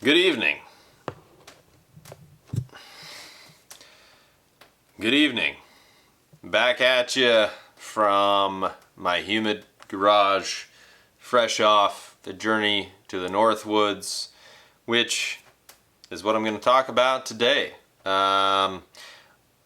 Good evening. Good evening. Back at you from my humid garage, fresh off the journey to the Northwoods, which is what I'm going to talk about today. My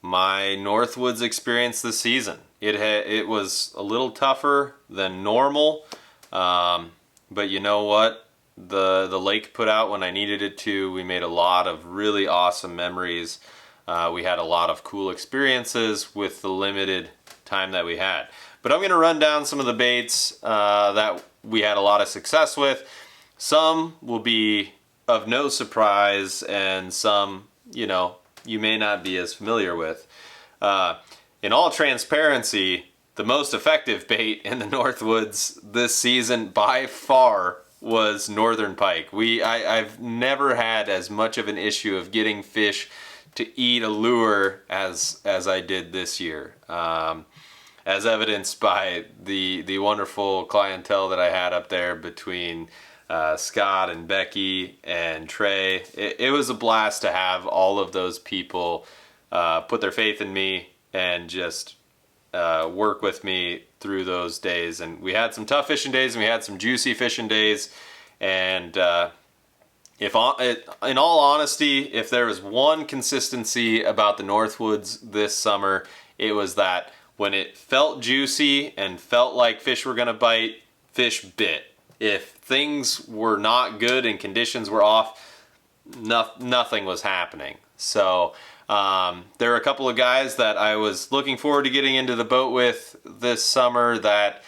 Northwoods experience this season. It was a little tougher than normal, but you know what? The lake put out when I needed it to. We made a lot of really awesome memories. We had a lot of cool experiences with the limited time that we had. But I'm going to run down some of the baits that we had a lot of success with. Some will be of no surprise, and some, you may not be as familiar with. In all transparency, the most effective bait in the Northwoods this season by far was northern pike. I've never had as much of an issue of getting fish to eat a lure as I did this year, as evidenced by the wonderful clientele that I had up there between Scott and Becky and Trey. It was a blast to have all of those people put their faith in me and just work with me through those days. And we had some tough fishing days and we had some juicy fishing days. And in all honesty, if there was one consistency about the Northwoods this summer, it was that when it felt juicy and felt like fish were going to bite, fish bit. If things were not good and conditions were off, nothing was happening. So there were a couple of guys that I was looking forward to getting into the boat with this summer that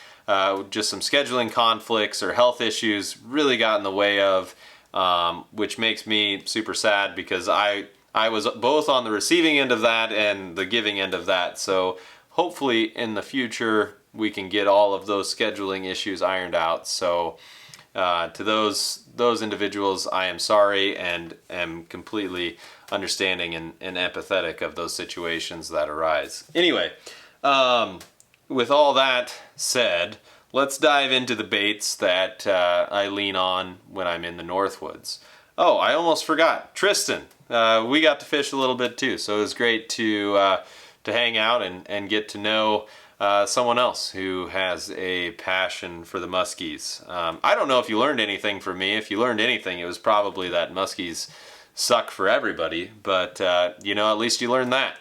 just some scheduling conflicts or health issues really got in the way of, which makes me super sad because I was both on the receiving end of that and the giving end of that. So hopefully in the future we can get all of those scheduling issues ironed out. So to those individuals, I am sorry and am completely understanding and empathetic of those situations that arise. Anyway, with all that said, let's dive into the baits that I lean on when I'm in the Northwoods. Oh, I almost forgot. Tristan, we got to fish a little bit too, so it was great to hang out and get to know someone else who has a passion for the muskies. I don't know if you learned anything from me. If you learned anything, it was probably that muskies suck for everybody, but at least you learned that.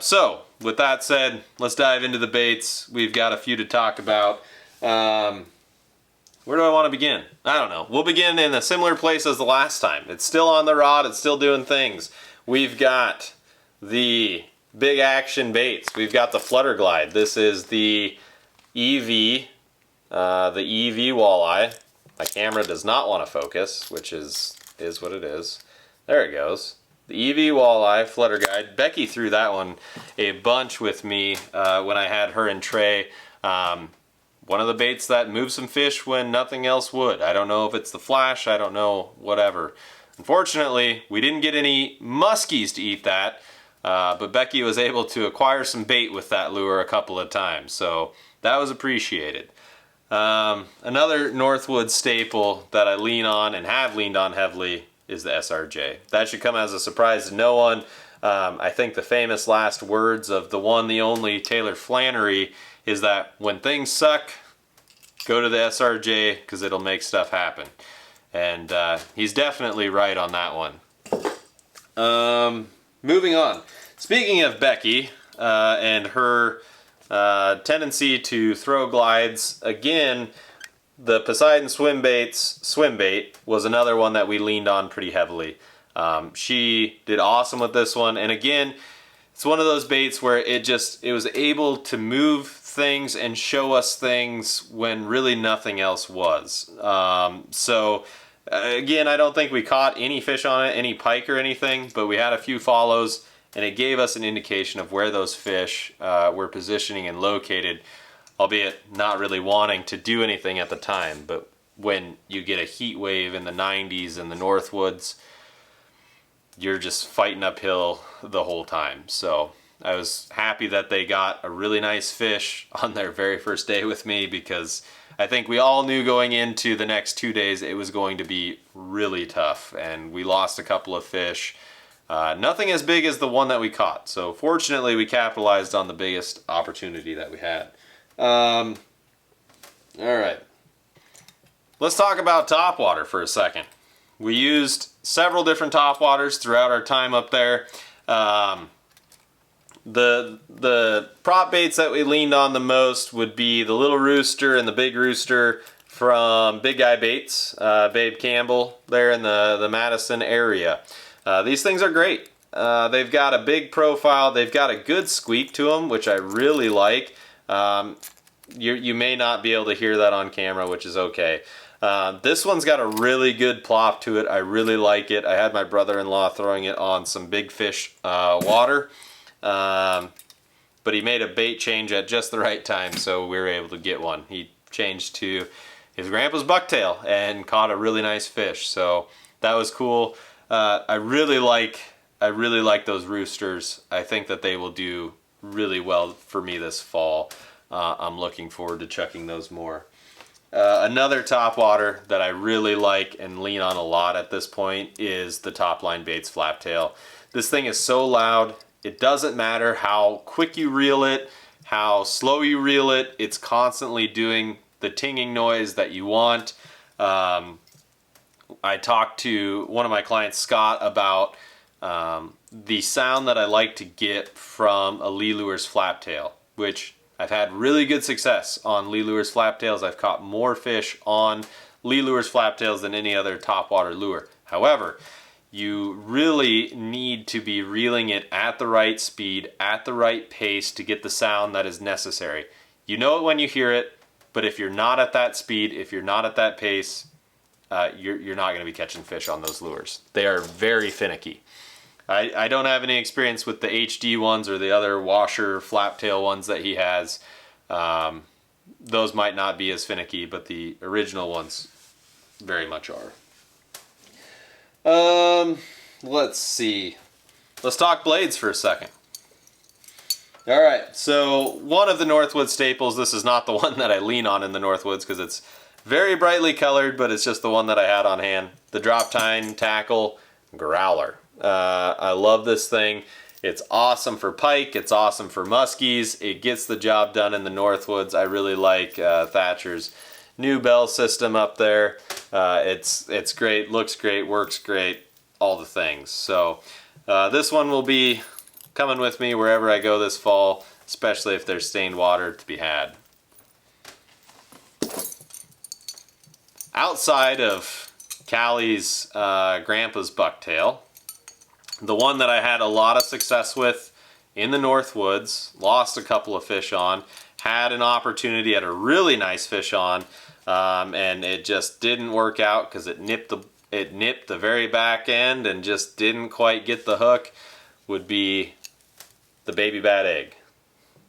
So with that said, let's dive into the baits. We've got a few to talk about. Where do I want to begin? I don't know. We'll begin in a similar place as the last time. It's still on the rod. It's still doing things. We've got the big action baits. We've got the Flutter Glide. This is the EV walleye. My camera does not want to focus, which is what it is. There it goes. The EV walleye Flutter Guide. Becky threw that one a bunch with me when I had her and Trey. One of the baits that moves some fish when nothing else would. I don't know if it's the flash, I don't know, whatever. Unfortunately, we didn't get any muskies to eat that, but Becky was able to acquire some bait with that lure a couple of times, so that was appreciated. Another Northwoods staple that I lean on and have leaned on heavily is the SRJ. That should come as a surprise to no one. I think the famous last words of the one, the only Taylor Flannery is that when things suck, go to the SRJ because it'll make stuff happen. And he's definitely right on that one. Moving on. Speaking of Becky and her tendency to throw glides, again, the Poseidon swim bait was another one that we leaned on pretty heavily. She did awesome with this one, and again, it's one of those baits where it was able to move things and show us things when really nothing else was. So again, I don't think we caught any fish on it, any pike or anything, but we had a few follows, and it gave us an indication of where those fish were positioning and located, albeit not really wanting to do anything at the time. But when you get a heat wave in the 90s in the Northwoods, you're just fighting uphill the whole time. So I was happy that they got a really nice fish on their very first day with me, because I think we all knew going into the next 2 days it was going to be really tough, and we lost a couple of fish. Nothing as big as the one that we caught, so fortunately we capitalized on the biggest opportunity that we had. All right, let's talk about topwater for a second. We used several different topwaters throughout our time up there. The prop baits that we leaned on the most would be the little rooster and the big rooster from Big Guy Baits, Babe Campbell, there in the Madison area. These things are great. They've got a big profile. They've got a good squeak to them, which I really like. You may not be able to hear that on camera, which is okay. This one's got a really good plop to it. I really like it. I had my brother-in-law throwing it on some big fish water, but he made a bait change at just the right time, so we were able to get one. He changed to his grandpa's bucktail and caught a really nice fish, so that was cool. I really like those roosters. I think that they will do really well for me this fall. I'm looking forward to chucking those more. Another topwater that I really like and lean on a lot at this point is the Topline Baits Flaptail. This thing is so loud. It doesn't matter how quick you reel it, how slow you reel it. It's constantly doing the tinging noise that you want. I talked to one of my clients, Scott, about the sound that I like to get from a Lee Lures flaptail, which I've had really good success on Lee Lures flaptails. I've caught more fish on Lee Lures flaptails than any other topwater lure. However, you really need to be reeling it at the right speed, at the right pace to get the sound that is necessary. You know it when you hear it, but if you're not at that speed, if you're not at that pace, you're not going to be catching fish on those lures. They are very finicky. I don't have any experience with the HD ones or the other washer flaptail ones that he has. Those might not be as finicky, but the original ones very much are. Let's see. Let's talk blades for a second. All right, so one of the Northwoods staples, this is not the one that I lean on in the Northwoods because it's very brightly colored, but it's just the one that I had on hand. The Droptine Tackle Growler. I love this thing. It's awesome for pike. It's awesome for muskies. It gets the job done in the Northwoods. I really like Thatcher's new bell system up there. It's great, looks great, works great, all the things. So this one will be coming with me wherever I go this fall, especially if there's stained water to be had. Outside of Callie's grandpa's bucktail, the one that I had a lot of success with in the Northwoods, lost a couple of fish on, had an opportunity, had a really nice fish on, and it just didn't work out because it nipped the very back end and just didn't quite get the hook, would be the Baby Bad Egg.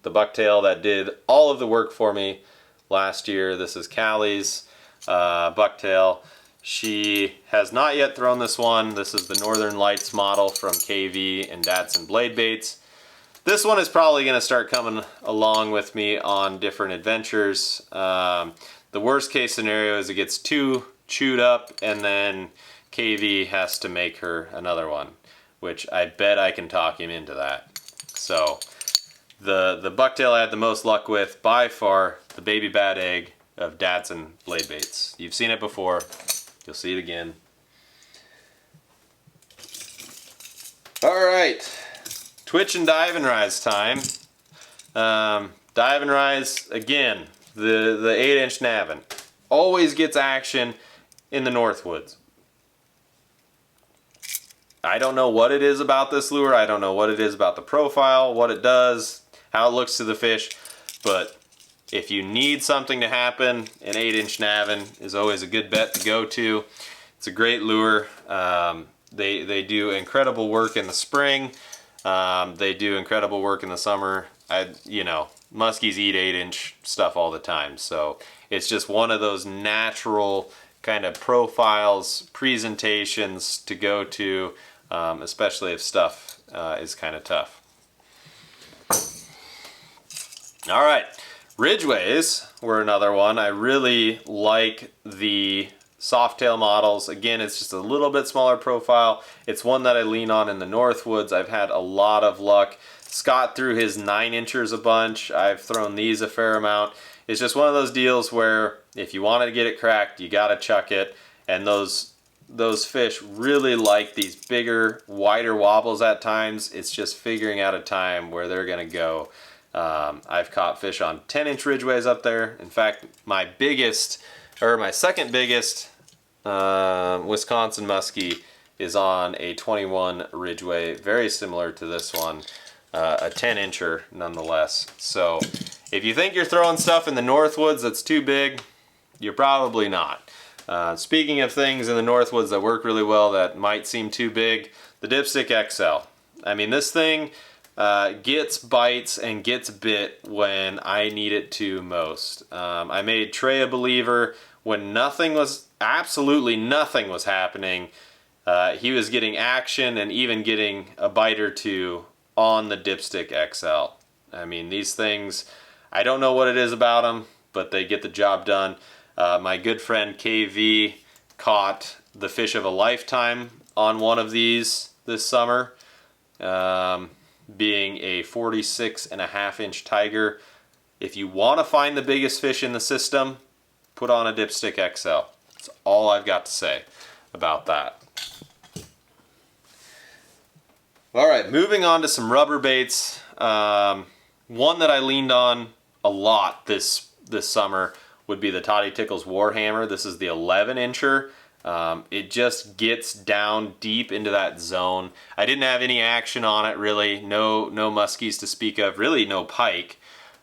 The bucktail that did all of the work for me last year. This is Callie's bucktail. She has not yet thrown this one. This is the Northern Lights model from KV and Dadson Blade Baits. This one is probably going to start coming along with me on different adventures. The worst case scenario is it gets too chewed up and then KV has to make her another one, which I bet I can talk him into that. So the bucktail I had the most luck with, by far, the Baby Bad Egg of Dadson Blade Baits. You've seen it before. You'll see it again. All right, twitch and dive and rise time. Dive and rise, again, the 8-inch Navin. Always gets action in the Northwoods. I don't know what it is about this lure. I don't know what it is about the profile, what it does, how it looks to the fish, but if you need something to happen, an 8-inch Navin is always a good bet to go to. It's a great lure. They do incredible work in the spring. They do incredible work in the summer. Muskies eat 8-inch stuff all the time, so it's just one of those natural kind of profiles, presentations to go to, especially if stuff is kind of tough. All right, Ridgways were another one. I really like the softtail models. Again, it's just a little bit smaller profile. It's one that I lean on in the Northwoods. I've had a lot of luck. Scott threw his 9-inchers a bunch. I've thrown these a fair amount. It's just one of those deals where if you want to get it cracked, you got to chuck it. And those fish really like these bigger, wider wobbles at times. It's just figuring out a time where they're going to go. I've caught fish on 10-inch Ridgways up there. In fact, my second biggest Wisconsin muskie is on a 21 Ridgway, very similar to this one, a 10-incher nonetheless. So if you think you're throwing stuff in the Northwoods that's too big, you're probably not. Speaking of things in the Northwoods that work really well that might seem too big, the Dipstick XL. I mean, this thing gets bites and gets bit when I need it to most. I made Trey a believer when absolutely nothing was happening. He was getting action and even getting a bite or two on the Dipstick XL. I mean, these things, I don't know what it is about them, but they get the job done. My good friend KV caught the fish of a lifetime on one of these this summer. Being a 46.5-inch tiger. If you want to find the biggest fish in the system, put on a Dipstick XL. That's all I've got to say about that. All right, moving on to some rubber baits. One that I leaned on a lot this summer would be the Toddy Tickles Warhammer. This is the 11-incher. It just gets down deep into that zone. I didn't have any action on it really, no muskies to speak of, really no pike.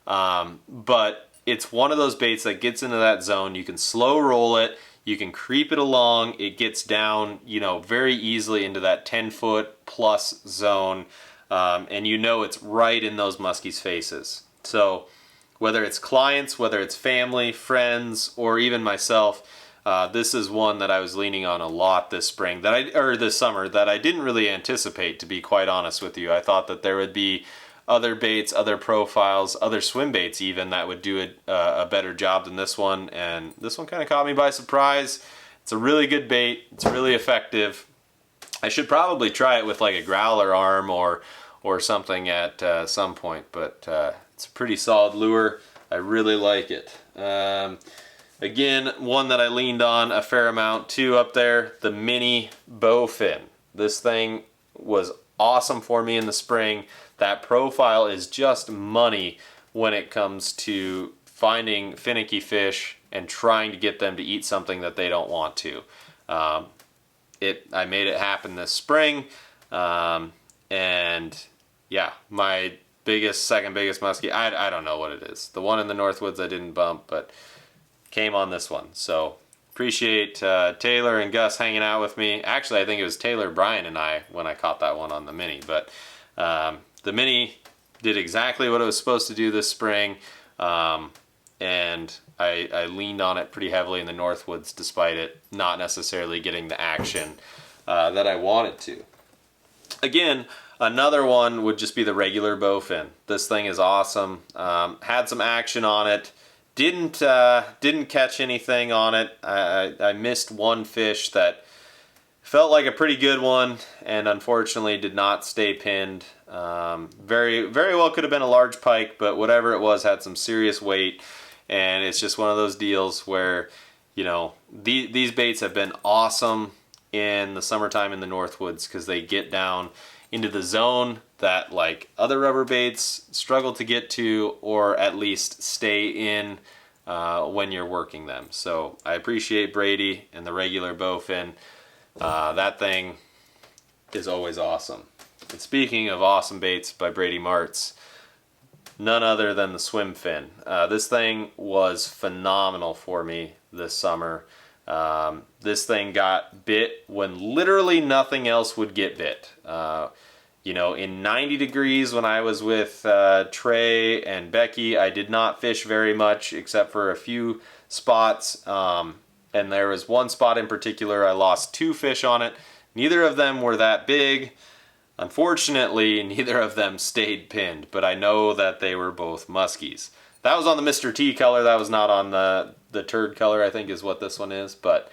But it's one of those baits that gets into that zone. You can slow roll it, you can creep it along, it gets down, very easily into that 10-foot plus zone. And it's right in those muskies' faces. So whether it's clients, whether it's family, friends, or even myself, this is one that I was leaning on a lot this summer that I didn't really anticipate, to be quite honest with you. I thought that there would be other baits, other profiles, other swim baits even that would do a better job than this one, and this one kind of caught me by surprise. It's a really good bait. It's really effective. I should probably try it with like a growler arm or something at some point, but it's a pretty solid lure. I really like it. Again, one that I leaned on a fair amount too up there, the mini bowfin. This thing was awesome for me in the spring. That profile is just money when it comes to finding finicky fish and trying to get them to eat something that they don't want to. I made it happen this spring, and yeah, my second biggest muskie, I don't know what it is. The one in the Northwoods I didn't bump, but came on this one. So appreciate Taylor and Gus hanging out with me. Actually, I think it was Taylor, Brian, and I when I caught that one on the mini. But the mini did exactly what it was supposed to do this spring, and I leaned on it pretty heavily in the Northwoods despite it not necessarily getting the action that I wanted to. Again, another one would just be the regular bowfin. This thing is awesome. Had some action on it. Didn't catch anything on it. I missed one fish that felt like a pretty good one, and unfortunately did not stay pinned. Very well could have been a large pike, but whatever it was had some serious weight, and it's just one of those deals where these baits have been awesome in the summertime in the Northwoods because they get down into the zone that like other rubber baits struggle to get to, or at least stay in when you're working them. So I appreciate Brady and the regular bowfin. That thing is always awesome. And speaking of awesome baits by Brady Martz, none other than the swim fin. This thing was phenomenal for me this summer. This thing got bit when literally nothing else would get bit. In 90 degrees when I was with Trey and Becky, I did not fish very much except for a few spots. And there was one spot in particular, I lost 2 fish on it. Neither of them were that big, Unfortunately, neither of them stayed pinned, but I know that they were both muskies. That was on the Mr. T color. That was not on the turd color, I think is what this one is. But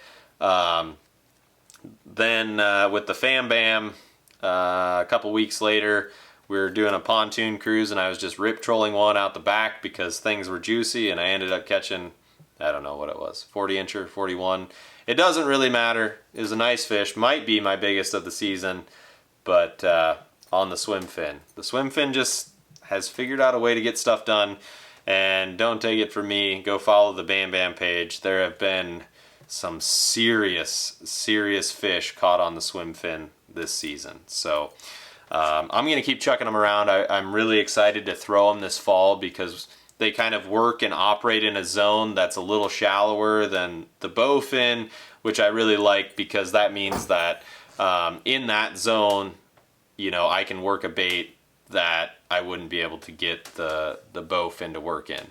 then with the Fam Bam, a couple weeks later, we were doing a pontoon cruise and I was just rip trolling one out the back because things were juicy, and I ended up catching, I don't know what it was, 40 incher, 41. It doesn't really matter. It was a nice fish, might be my biggest of the season, but on the swim fin. The swim fin just has figured out a way to get stuff done, and don't take it from me, go follow the Bam Bam page. There have been some serious fish caught on the swim fin this season. So I'm going to keep chucking them around. I'm really excited to throw them this fall because they kind of work and operate in a zone that's a little shallower than the bowfin, which I really like because that means that in that zone, you know, I can work a bait that I wouldn't be able to get the bowfin to work in.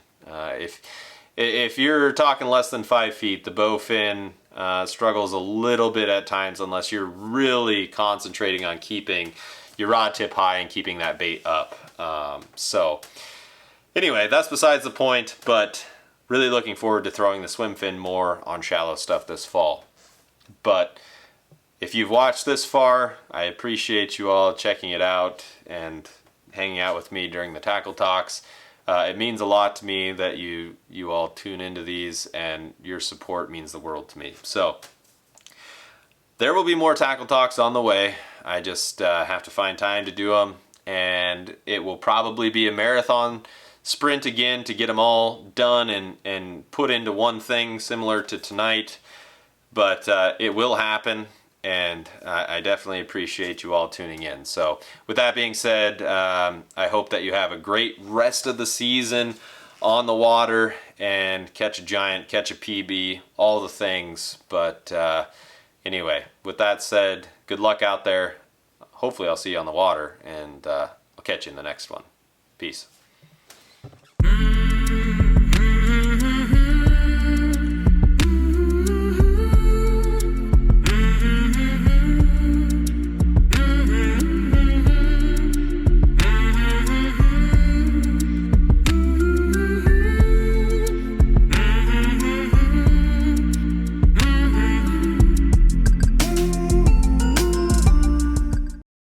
If you're talking less than 5 feet, the bowfin struggles a little bit at times unless you're really concentrating on keeping your rod tip high and keeping that bait up. So anyway, that's besides the point, but really looking forward to throwing the swim fin more on shallow stuff this fall. But if you've watched this far, I appreciate you all checking it out and hanging out with me during the tackle talks. It means a lot to me that you all tune into these, and your support means the world to me. So there will be more tackle talks on the way. I just have to find time to do them, and it will probably be a marathon sprint again to get them all done and put into one thing similar to tonight. But it will happen, and I definitely appreciate you all tuning in. So with that being said, I hope that you have a great rest of the season on the water and catch a giant, catch a PB, all the things. But anyway, with that said, good luck out there. Hopefully I'll see you on the water, and I'll catch you in the next one. Peace.